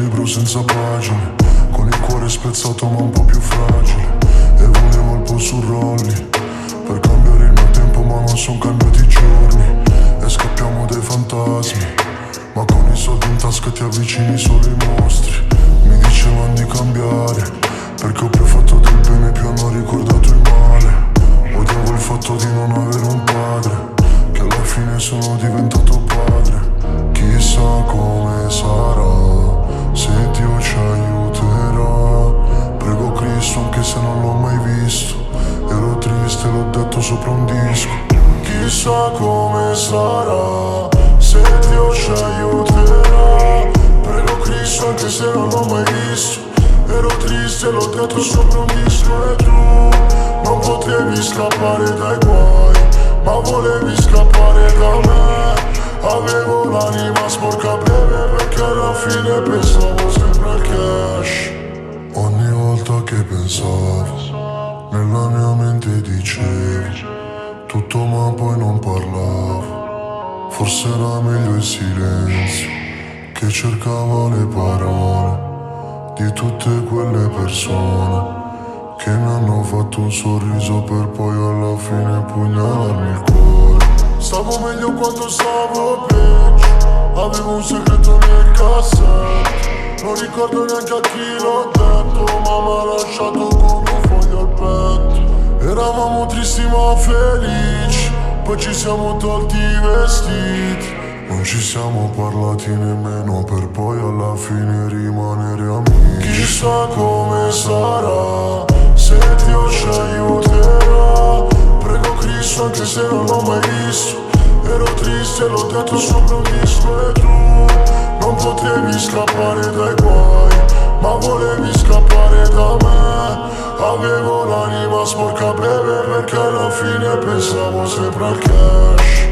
libro senza pagine, con il cuore spezzato ma un po' più fragile. E volevo il polso su rolli per cambiare il mio tempo, ma non son cambiati i giorni. E scappiamo dai fantasmi, ma con i soldi in tasca ti avvicini solo ai mostri. Mi dicevano di cambiare, perché ho più fatto del bene, più hanno ricordato il male. Odiavo il fatto di non avere un padre, che alla fine sono diventato padre. Chissà come sarà, se Dio ci aiuterà. Prego Cristo anche se non l'ho mai visto, ero triste, l'ho detto sopra un disco. Chissà come sarà, se Dio ci aiuterà. Prego Cristo anche se non l'ho mai visto, ero triste, l'ho detto sopra un disco. E tu non potevi scappare dai guai, ma volevi scappare da me. Avevo l'anima sporca breve, perché alla fine pensavo sempre al cash. Ogni volta che pensavo, nella mia mente dicevo tutto ma poi non parlavo. Forse era meglio il silenzio, che cercava le parole di tutte quelle persone che mi hanno fatto un sorriso per poi alla fine pugnalarmi il cuore. Stavo meglio quando stavo peggio, avevo un segreto nel cassetto. Non ricordo neanche a chi l'ho detto, ma mi ha lasciato con un foglio al petto. Eravamo tristi ma felici, poi ci siamo tolti i vestiti. Non ci siamo parlati nemmeno per poi alla fine rimanere amici. Chissà come sarà, se Dio ci aiuterà. Prego Cristo anche se non l'ho mai visto, ero triste, l'ho detto sopra un disco. E tu non potevi scappare dai guai, ma volevi scappare da me. Avevo l'anima sporca breve, perché alla fine pensavo sempre al cash.